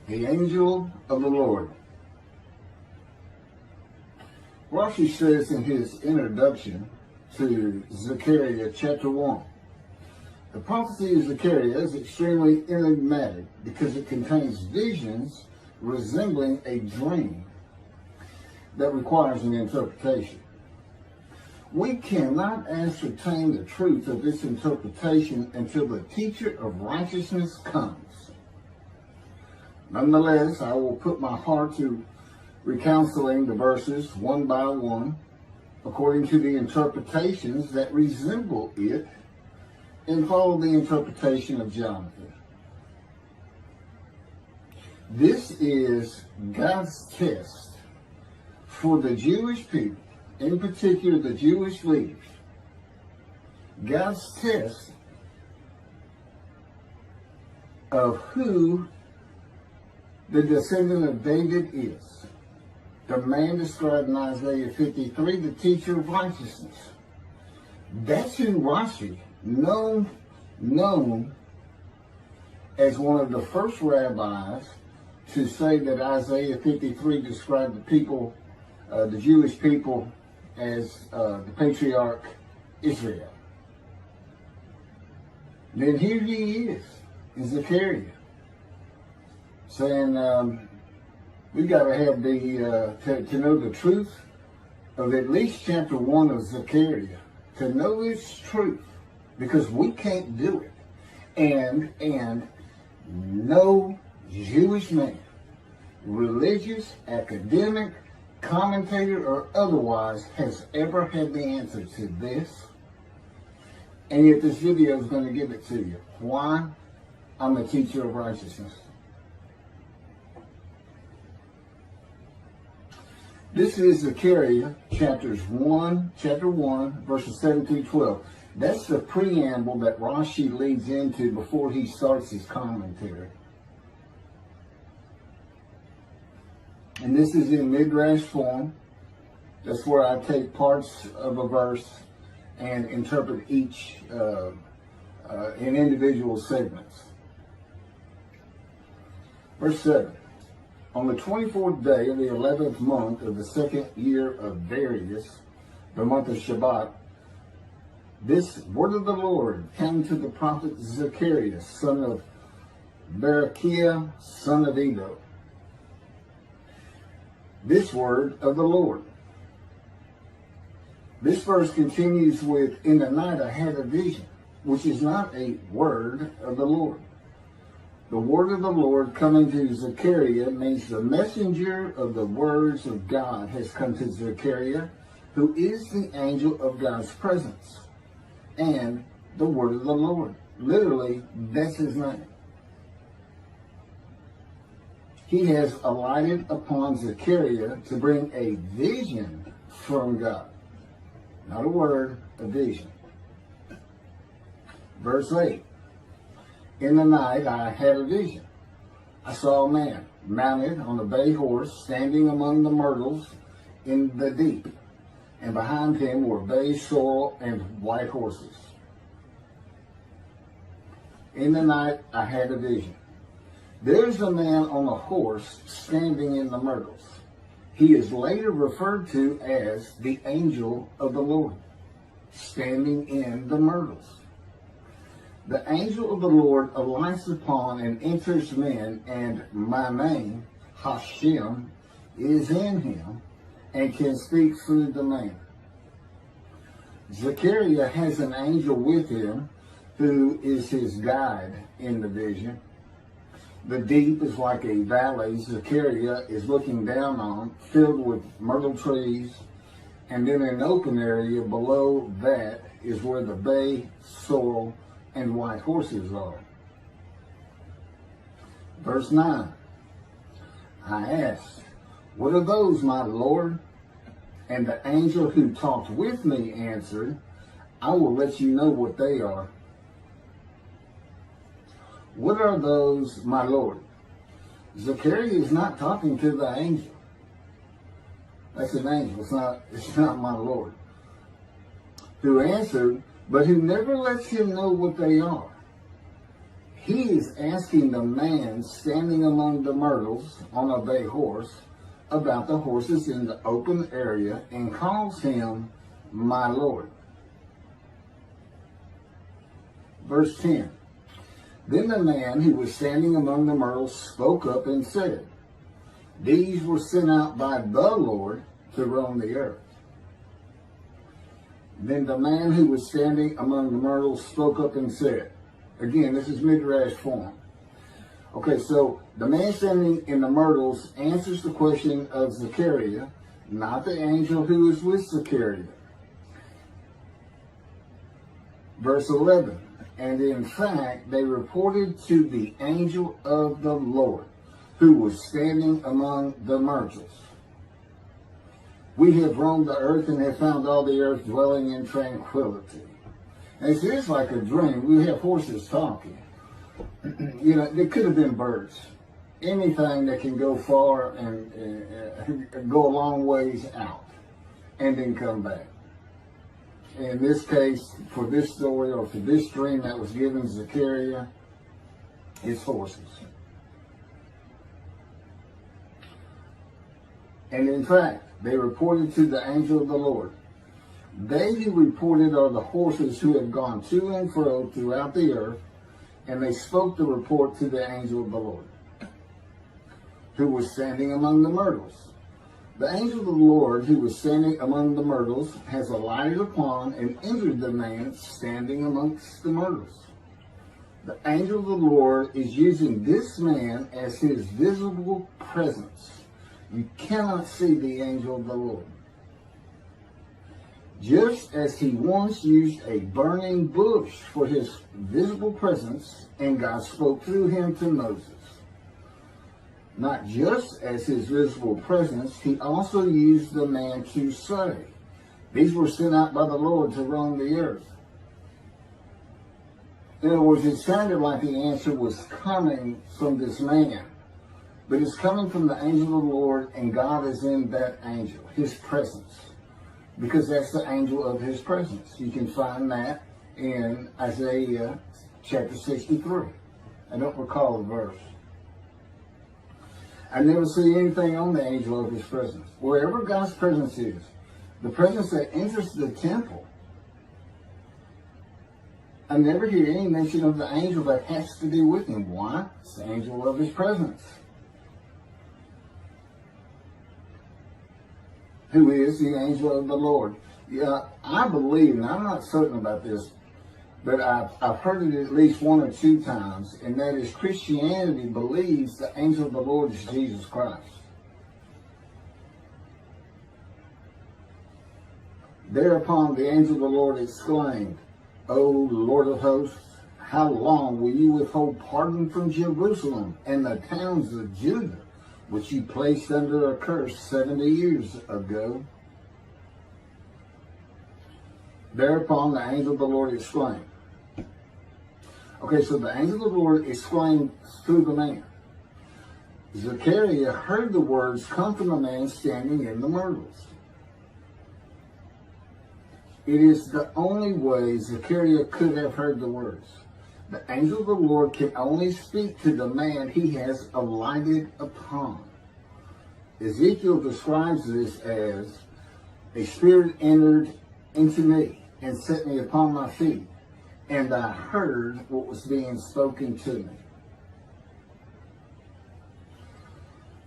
The angel of the Lord. Rashi says in his introduction to Zechariah chapter 1, the prophecy of Zechariah is extremely enigmatic because it contains visions resembling a dream that requires an interpretation. We cannot ascertain the truth of this interpretation until the teacher of righteousness comes. Nonetheless, I will put my heart to recounseling the verses one by one, according to the interpretations that resemble it, and follow the interpretation of Jonathan. This is God's test for the Jewish people, in particular the Jewish leaders. God's test of who the descendant of David is. The man described in Isaiah 53, the teacher of righteousness. That's who Rashi, known as one of the first rabbis to say that Isaiah 53 described the people, the Jewish people, as the patriarch Israel. Then here he is in Zechariah, saying we got to have to know the truth of at least chapter 1 of Zechariah, to know its truth, because we can't do it. And no Jewish man, religious, academic, commentator, or otherwise, has ever had the answer to this. And yet this video is going to give it to you. Why? I'm a teacher of righteousness. This is Zechariah chapter 1, verses 7 through 12. That's the preamble that Rashi leads into before he starts his commentary. And this is in midrash form. That's where I take parts of a verse and interpret each in individual segments. Verse 7. On the 24th day of the 11th month of the second year of Darius, the month of Shabbat, this word of the Lord came to the prophet Zechariah, son of Berechiah, son of Edo. This word of the Lord. This verse continues with, in the night I had a vision, which is not a word of the Lord. The word of the Lord coming to Zechariah means the messenger of the words of God has come to Zechariah, who is the angel of God's presence, and the word of the Lord. Literally, that's his name. He has alighted upon Zechariah to bring a vision from God. Not a word, a vision. Verse 8. In the night I had a vision. I saw a man mounted on a bay horse standing among the myrtles in the deep, and behind him were bay, sorrel, and white horses. In the night I had a vision. There's a man on a horse standing in the myrtles. He is later referred to as the angel of the Lord, standing in the myrtles. The angel of the Lord alights upon and enters men, and my name, Hashem, is in him and can speak through the man. Zechariah has an angel with him who is his guide in the vision. The deep is like a valley Zechariah is looking down on, filled with myrtle trees, and then an open area below that is where the bay, sorrel, and white horses are. Verse 9. I asked, what are those, my Lord? And the angel who talked with me answered, I will let you know what they are. What are those, my Lord? Zechariah is not talking to the angel. That's an angel. It's not my Lord. Who answered, but who never lets him know what they are. he is asking the man standing among the myrtles on a bay horse about the horses in the open area and calls him my Lord. Verse 10. Then the man who was standing among the myrtles spoke up and said, these were sent out by the Lord to roam the earth. Then the man who was standing among the myrtles spoke up and said, again, this is midrash form. Okay, so the man standing in the myrtles answers the question of Zechariah, not the angel who is with Zechariah. Verse 11, and in fact, they reported to the angel of the Lord, who was standing among the myrtles. We have roamed the earth and have found all the earth dwelling in tranquility. And it is like a dream. We have horses talking. You know, they could have been birds. Anything that can go far and go a long ways out and then come back. In this case, for this story or for this dream that was given to Zechariah, it's horses. And in fact, they reported to the angel of the Lord. They who reported are the horses who have gone to and fro throughout the earth, and they spoke the report to the angel of the Lord, who was standing among the myrtles. The angel of the Lord, who was standing among the myrtles, has alighted upon and entered the man standing amongst the myrtles. The angel of the Lord is using this man as his visible presence. You cannot see the angel of the Lord. Just as he once used a burning bush for his visible presence, and God spoke through him to Moses. Not just as his visible presence, he also used the man to say, these were sent out by the Lord to roam the earth. In other words, it sounded like the answer was coming from this man. But it's coming from the angel of the Lord, and God is in that angel, his presence. Because that's the angel of his presence. You can find that in Isaiah chapter 63. I don't recall the verse. I never see anything on the angel of his presence. Wherever God's presence is, the presence that enters the temple, I never hear any mention of the angel that has to be with him. Why? It's the angel of his presence. Who is the angel of the Lord. Yeah, I believe, and I'm not certain about this, but I've heard it at least one or two times, and that is Christianity believes the angel of the Lord is Jesus Christ. Thereupon the angel of the Lord exclaimed, O Lord of hosts, how long will you withhold pardon from Jerusalem and the towns of Judah, which you placed under a curse 70 years ago? Thereupon the angel of the Lord exclaimed. Okay, so the angel of the Lord exclaimed through the man. Zechariah heard the words come from the man standing in the myrtles. It is the only way Zechariah could have heard the words. The angel of the Lord can only speak to the man he has alighted upon. Ezekiel describes this as, a spirit entered into me and set me upon my feet, and I heard what was being spoken to me.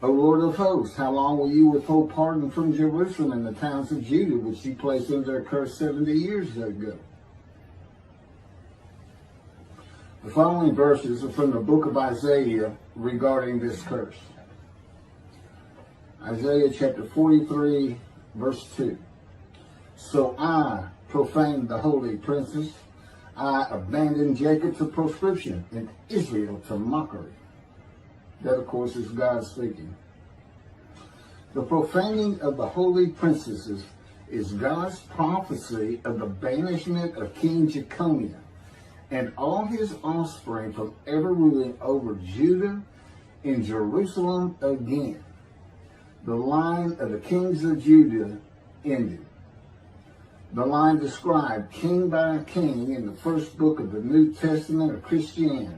O Lord of hosts, how long will you withhold pardon from Jerusalem and the towns of Judah, which you placed under a curse 70 years ago? The following verses are from the book of Isaiah regarding this curse. Isaiah chapter 43, verse 2. So I profaned the holy princes. I abandoned Jacob to proscription and Israel to mockery. That, of course, is God speaking. The profaning of the holy princesses is God's prophecy of the banishment of King Jeconiah and all his offspring from ever ruling over Judah and Jerusalem again. The line of the kings of Judah ended. The line described king by king in the first book of the New Testament of Christianity.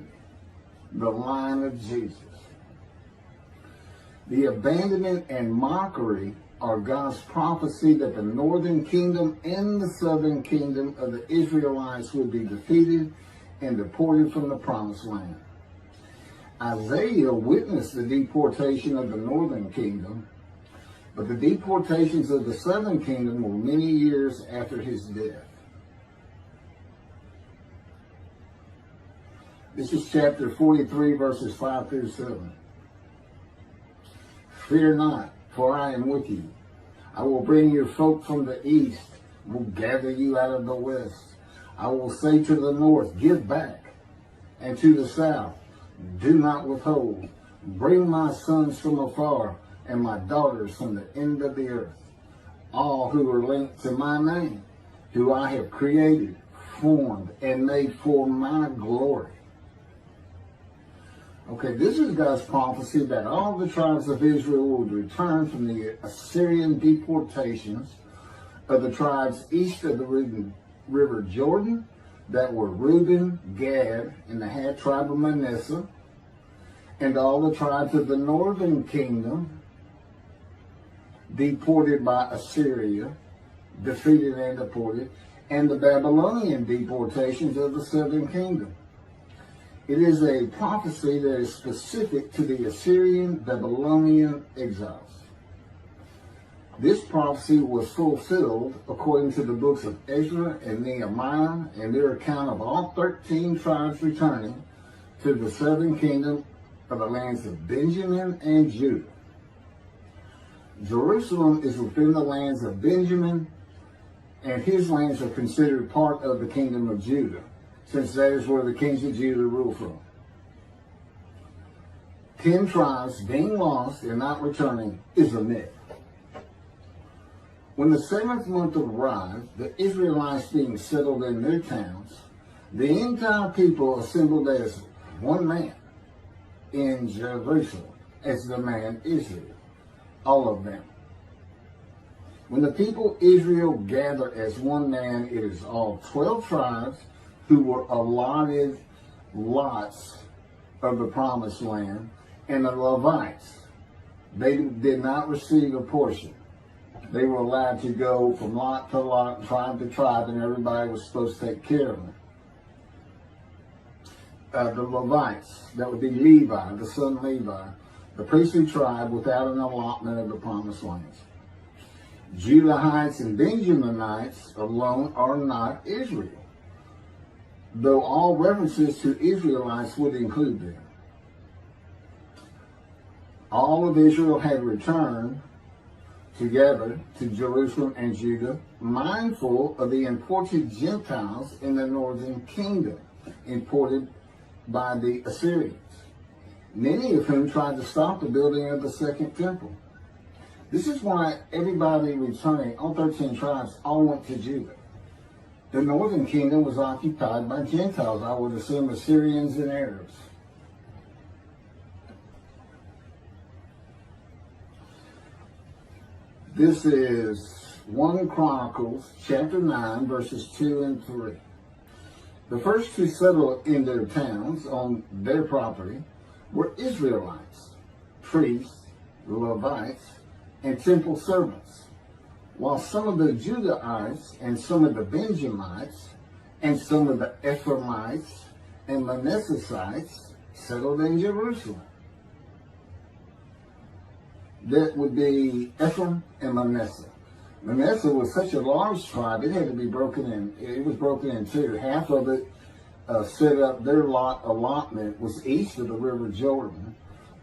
the line of Jesus. The abandonment and mockery are God's prophecy that the northern kingdom and the southern kingdom of the Israelites would be defeated and deported from the promised land. Isaiah witnessed the deportation of the northern kingdom, but the deportations of the southern kingdom were many years after his death. This is chapter 43, verses 5 through 7. Fear not, for I am with you. I will bring your folk from the east, will gather you out of the west. I will say to the north, give back, and to the south, do not withhold. Bring my sons from afar, and my daughters from the end of the earth. All who are linked to my name, who I have created, formed, and made for my glory. Okay, this is God's prophecy that all the tribes of Israel would return from the Assyrian deportations of the tribes east of the river Jordan that were Reuben, Gad, and the half tribe of Manasseh, and all the tribes of the northern kingdom deported by Assyria, defeated and deported, and the Babylonian deportations of the southern kingdom. It is a prophecy that is specific to the Assyrian Babylonian exiles. This prophecy was fulfilled according to the books of Ezra and Nehemiah and their account of all 13 tribes returning to the southern kingdom of the lands of Benjamin and Judah. Jerusalem is within the lands of Benjamin, and his lands are considered part of the kingdom of Judah, since that is where the kings of Judah rule from. 10 tribes being lost and not returning is a myth. When the 7th month arrived, the Israelites being settled in their towns, the entire people assembled as one man in Jerusalem, as the man Israel, all of them. When the people Israel gather as one man, it is all 12 tribes who were allotted lots of the promised land, and the Levites. They did not receive a portion. They were allowed to go from lot to lot, tribe to tribe, and everybody was supposed to take care of them. The Levites, that would be Levi, the son Levi, the priestly tribe without an allotment of the promised lands. Judahites and Benjaminites alone are not Israel, though all references to Israelites would include them. All of Israel had returned together to Jerusalem and Judah, mindful of the imported Gentiles in the northern kingdom, imported by the Assyrians, many of whom tried to stop the building of the second temple. This is why everybody returning, all 13 tribes, all went to Judah. The northern kingdom was occupied by Gentiles, I would assume Assyrians and Arabs. This is 1 Chronicles chapter 9, verses 2 and 3. The first to settle in their towns on their property were Israelites, priests, Levites, and temple servants, while some of the Judahites and some of the Benjamites and some of the Ephraimites and Manassesites settled in Jerusalem. That would be Ephraim and Manasseh. Manasseh was such a large tribe, it had to be broken in. It was broken in two. Half of it set up, their allotment was east of the river Jordan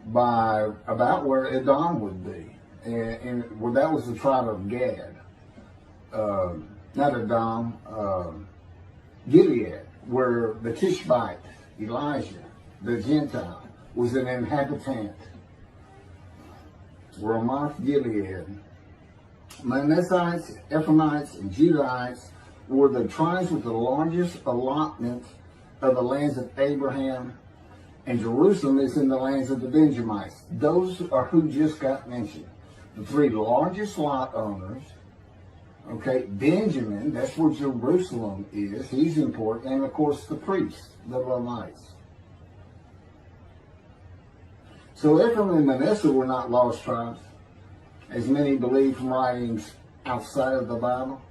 by about where Edom would be. And well, that was the tribe of Gad. Not Edom, Gilead, where the Tishbite, Elijah, the Gentile, was an inhabitant. Ramoth Gilead. Manassites, Ephraimites, and Judahites were the tribes with the largest allotment of the lands of Abraham, and Jerusalem is in the lands of the Benjamites. Those are who just got mentioned. The three largest lot owners. Okay, Benjamin, that's where Jerusalem is. He's important. And of course the priests, the Levites. So Ephraim and Manasseh were not lost tribes, as many believe from writings outside of the Bible.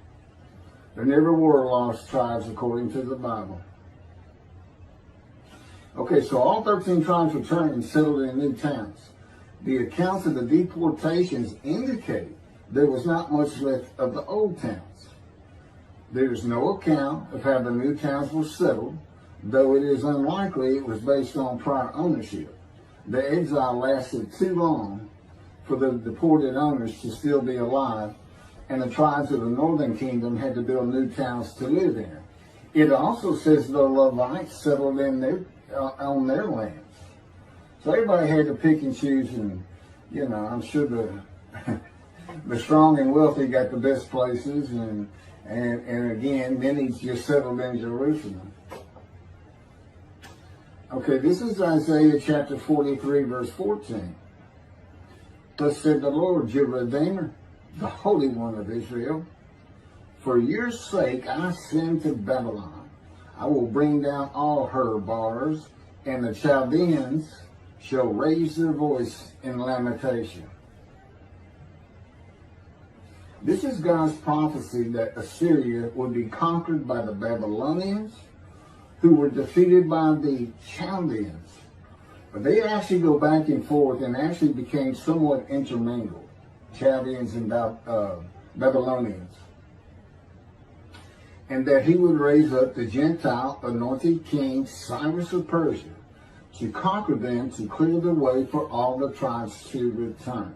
There never were lost tribes according to the Bible. Okay, so all 13 tribes returned and settled in new towns. The accounts of the deportations indicate there was not much left of the old towns. There is no account of how the new towns were settled, though it is unlikely it was based on prior ownership. The exile lasted too long for the deported owners to still be alive, and the tribes of the northern kingdom had to build new towns to live in. It also says the Levites settled in on their lands. So everybody had to pick and choose, and I'm sure the strong and wealthy got the best places, and again, many just settled in Jerusalem. Okay, this is Isaiah chapter 43, verse 14. Thus said the Lord, your Redeemer, the Holy One of Israel, for your sake I send to Babylon. I will bring down all her bars, and the Chaldeans shall raise their voice in lamentation. This is God's prophecy that Assyria would be conquered by the Babylonians, who were defeated by the Chaldeans. But they actually go back and forth and actually became somewhat intermingled, Chaldeans and Babylonians. And that he would raise up the Gentile anointed king Cyrus of Persia to conquer them, to clear the way for all the tribes to return.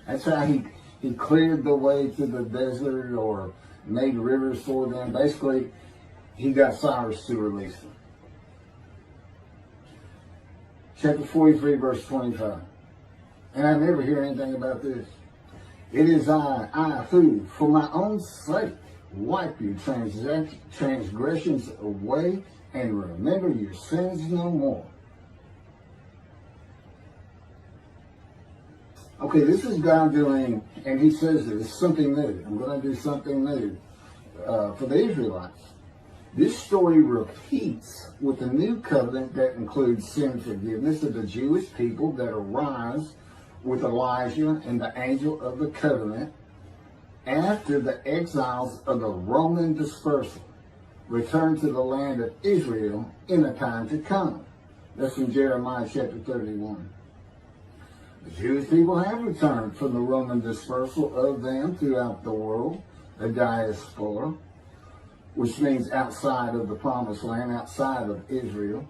That's how he cleared the way to the desert, or made rivers for them. Basically, he got Cyrus to release them. Chapter 43, verse 25. And I never hear anything about this. It is I who, for my own sake, wipe your transgressions away and remember your sins no more. Okay, this is God doing, and he says it's something new. I'm going to do something new for the Israelites. This story repeats with the new covenant that includes sin forgiveness of the Jewish people that arise with Elijah and the angel of the covenant after the exiles of the Roman dispersal return to the land of Israel in a time to come. That's from Jeremiah chapter 31. The Jewish people have returned from the Roman dispersal of them throughout the world, the diaspora, which means outside of the promised land, outside of Israel,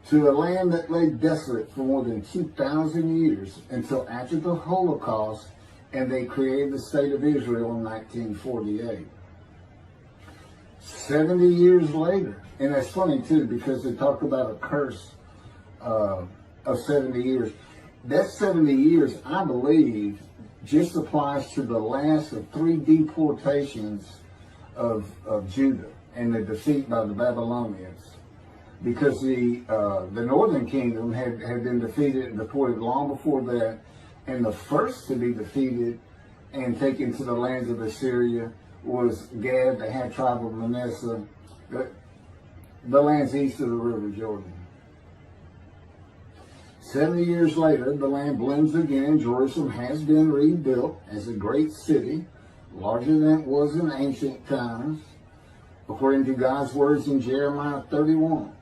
to a land that lay desolate for more than 2,000 years until after the Holocaust, and they created the state of Israel in 1948. 70 years later, and that's funny too, because they talk about a curse of 70 years. That 70 years, I believe, just applies to the last of 3 deportations of Judah and the defeat by the Babylonians, because the northern kingdom had been defeated and deported long before that, and the first to be defeated and taken to the lands of Assyria was Gad, the half tribe of Manasseh, the lands east of the river Jordan. 70 years later, the land blooms again. Jerusalem has been rebuilt as a great city, larger than it was in ancient times, according to God's words in Jeremiah 31.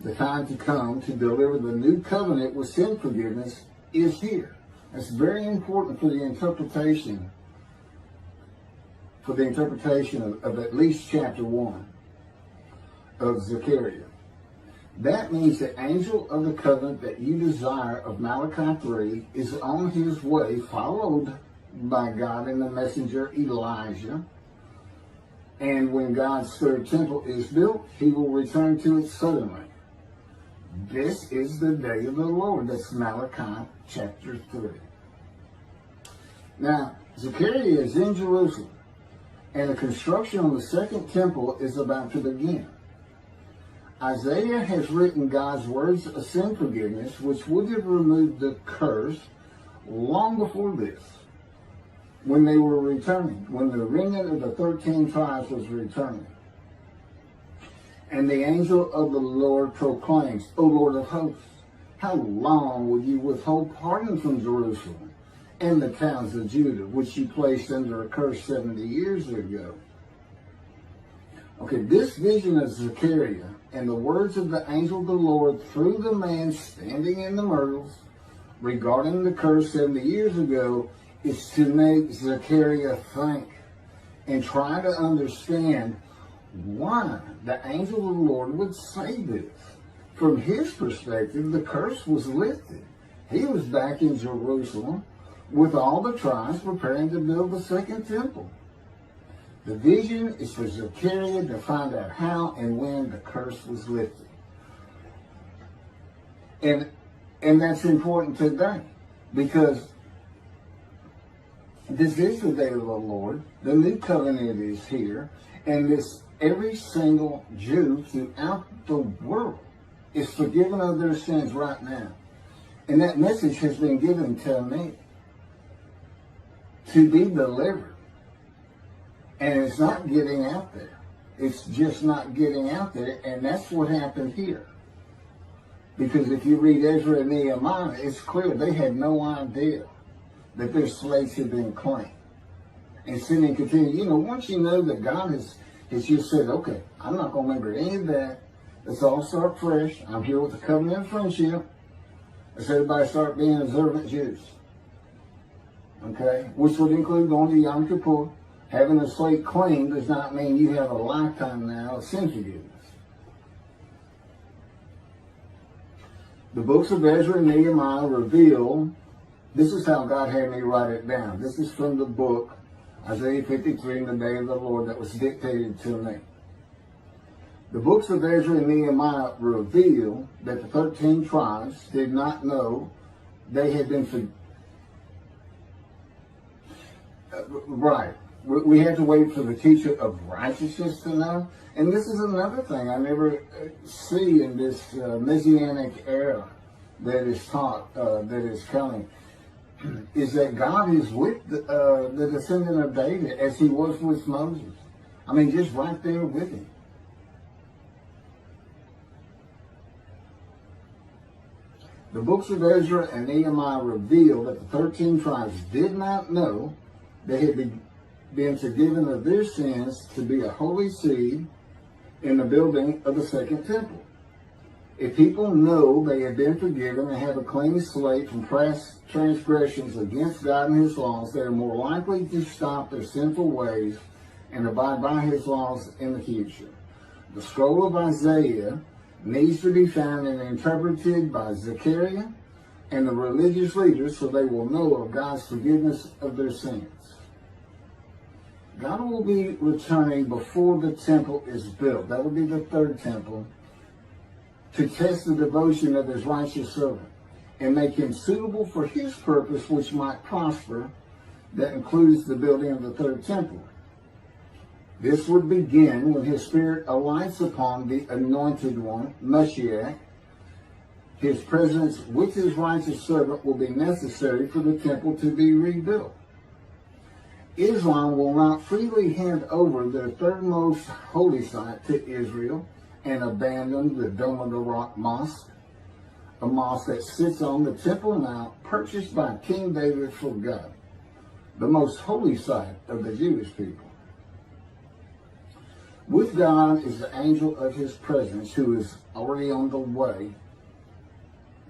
The time to come to deliver the new covenant with sin forgiveness is here. That's very important for the interpretation of at least chapter 1 of Zechariah. That means the angel of the covenant that you desire of Malachi 3 is on his way, followed by God and the messenger Elijah. And when God's third temple is built, he will return to it suddenly. This is the day of the Lord. That's Malachi chapter 3. Now, Zechariah is in Jerusalem, and the construction on the second temple is about to begin. Isaiah has written God's words of sin forgiveness, which would have removed the curse long before this, when they were returning, when the remnant of the 13 tribes was returning. And the angel of the Lord proclaims, O Lord of hosts, how long will you withhold pardon from Jerusalem and the towns of Judah, which you placed under a curse 70 years ago? Okay, this vision of Zechariah and the words of the angel of the Lord through the man standing in the myrtles regarding the curse 70 years ago is to make Zechariah think and try to understand why the angel of the Lord would say this. From his perspective, the curse was lifted. He was back in Jerusalem with all the tribes preparing to build the second temple. The vision is for Zechariah to find out how and when the curse was lifted. And that's important today, because this is the day of the Lord. The new covenant is here, and every single Jew throughout the world is forgiven of their sins right now. And that message has been given to me to be delivered. And it's not getting out there. It's just not getting out there. And that's what happened here. Because if you read Ezra and Nehemiah, it's clear they had no idea that their slates had been claimed. And sin and continue. You know, once you know that God has just said, okay, I'm not going to remember any of that. Let's all start fresh. I'm here with the covenant of friendship. Let's everybody start being observant Jews. Okay? Which would include going to Yom Kippur. Having a slate clean does not mean you have a lifetime now of sin forgiveness. The books of Ezra and Nehemiah reveal, this is how God had me write it down. This is from the book, Isaiah 53, in the day of the Lord, that was dictated to me. The books of Ezra and Nehemiah reveal that the 13 tribes did not know they had been right. We have to wait for the teacher of righteousness to know. And this is another thing I never see in this Messianic era that is taught, that is coming, is that God is with the descendant of David as he was with Moses. I mean, just right there with him. The books of Ezra and Nehemiah reveal that the 13 tribes did not know they had been forgiven of their sins to be a holy seed in the building of the second temple. If people know they have been forgiven and have a clean slate from past transgressions against God and his laws, they are more likely to stop their sinful ways and abide by his laws in the future. The scroll of Isaiah needs to be found and interpreted by Zechariah and the religious leaders so they will know of God's forgiveness of their sins. God will be returning before the temple is built. That will be the third temple, to test the devotion of his righteous servant and make him suitable for his purpose, which might prosper. That includes the building of the third temple. This would begin when his spirit alights upon the anointed one, Moshiach. His presence with his righteous servant will be necessary for the temple to be rebuilt. Islam will not freely hand over their third most holy site to Israel and abandon the Dome of the Rock Mosque, a mosque that sits on the Temple Mount purchased by King David for God, the most holy site of the Jewish people. With God is the angel of his presence who is already on the way.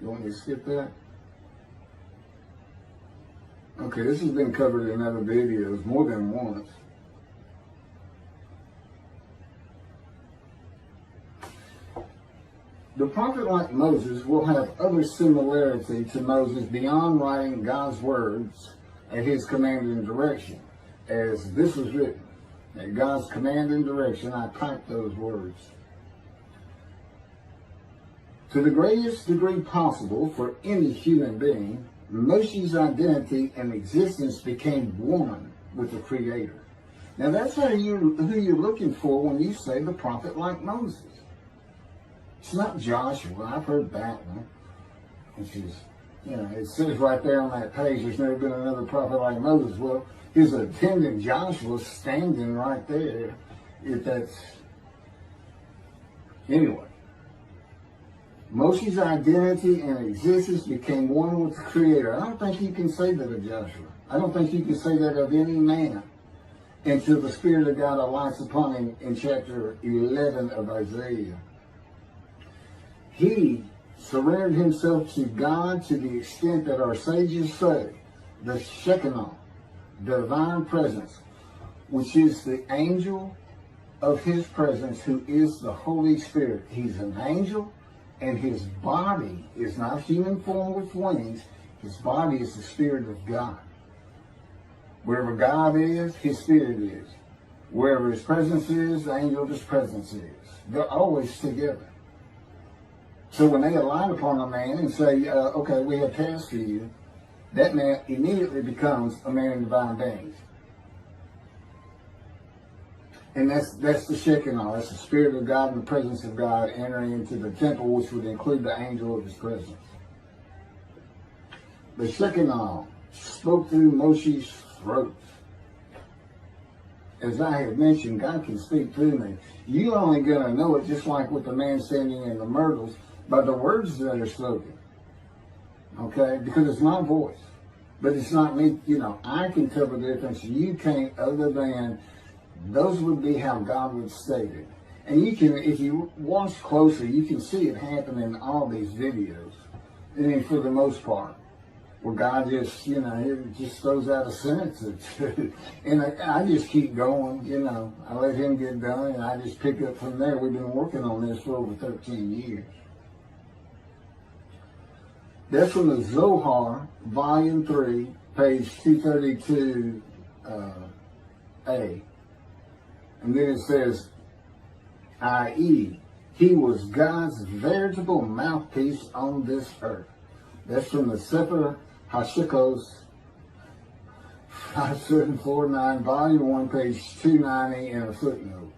You want me to skip that? Okay, this has been covered in other videos more than once. The prophet like Moses will have other similarity to Moses beyond writing God's words at his command and direction. As this was written, at God's command and direction, I typed those words. To the greatest degree possible for any human being, Moshe's identity and existence became one with the Creator. Now that's who you're looking for when you say the prophet like Moses. It's not Joshua. I've heard that one. Which is, you know, it says right there on that page, there's never been another prophet like Moses. Well, his attendant Joshua standing right there. If that's, anyway. Moshe's identity and existence became one with the Creator. I don't think you can say that of Joshua. I don't think you can say that of any man until the Spirit of God alights upon him in chapter 11 of Isaiah. He surrendered himself to God to the extent that our sages say the Shekinah, divine presence, which is the angel of his presence, who is the Holy Spirit. He's an angel, and his body is not human form with wings. His body is the Spirit of God. Wherever God is, his Spirit is. Wherever his presence is, the angel of his presence is. They're always together. So when they align upon a man and say, okay, we have tasks for you, that man immediately becomes a man in divine beings. And that's the Shekinah. That's the Spirit of God and the presence of God entering into the temple, which would include the angel of his presence. The Shekinah spoke through Moshe's throat. As I have mentioned, God can speak through me. You're only going to know it, just like with the man standing in the myrtles, by the words that are spoken. Okay? Because it's my voice. But it's not me. You know, I can tell the difference. You can't, other than those would be how God would state it. And you can, if you watch closely, you can see it happen in all these videos. I mean, for the most part. Where God just, you know, it just throws out a sentence or two. And I just keep going, you know. I let him get done, and I just pick up from there. We've been working on this for over 13 years. That's from the Zohar, Volume 3, page 232A. And then it says, i.e., he was God's veritable mouthpiece on this earth. That's from the Sefer Hashikos, 5749, Volume 1, page 290, and a footnote.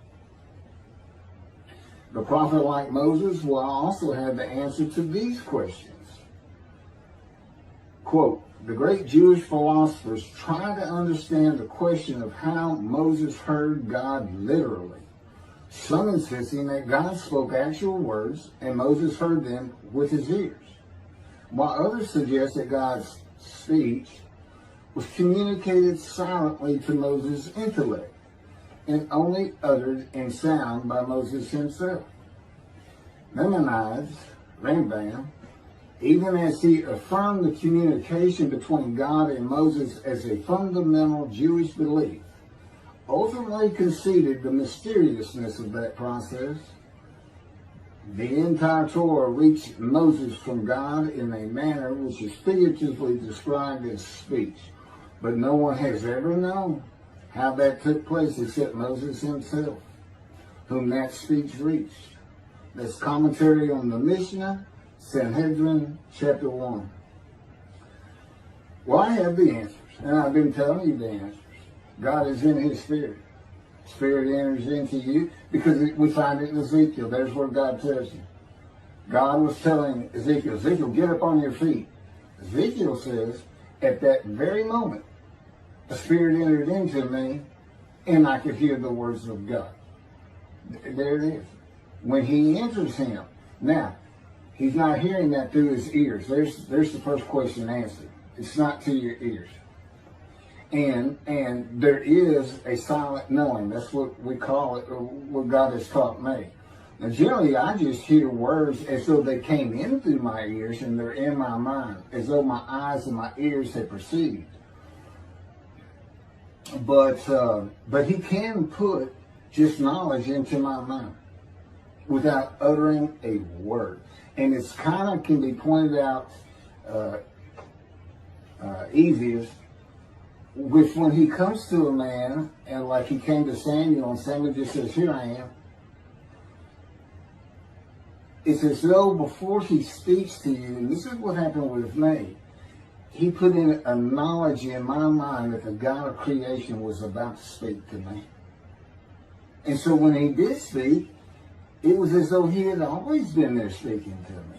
The prophet, like Moses, will also have the answer to these questions. Quote, the great Jewish philosophers try to understand the question of how Moses heard God literally. Some insisting that God spoke actual words and Moses heard them with his ears, while others suggest that God's speech was communicated silently to Moses' intellect and only uttered in sound by Moses himself. Maimonides, Rambam, even as he affirmed the communication between God and Moses as a fundamental Jewish belief, ultimately conceded the mysteriousness of that process. The entire Torah reached Moses from God in a manner which is figuratively described as speech, but no one has ever known how that took place except Moses himself, whom that speech reached. That's commentary on the Mishnah, Sanhedrin, chapter 1. Well, I have the answers, and I've been telling you the answers. God is in his Spirit. Spirit enters into you, because we find it in Ezekiel. There's where God tells you. God was telling Ezekiel, Ezekiel, get up on your feet. Ezekiel says, at that very moment, the Spirit entered into me, and I could hear the words of God. There it is. When he enters him. Now, he's not hearing that through his ears. There's the first question answered. It's not to your ears. And there is a silent knowing. That's what we call it, or what God has taught me. Now, generally, I just hear words as though they came in through my ears and they're in my mind, as though my eyes and my ears had perceived. But he can put just knowledge into my mind without uttering a word. And it's kind of can be pointed out easiest with when he comes to a man, and like he came to Samuel, and Samuel just says, here I am. It's as though before he speaks to you, and this is what happened with me, he put in a knowledge in my mind that the God of creation was about to speak to me. And so when he did speak, it was as though he had always been there speaking to me.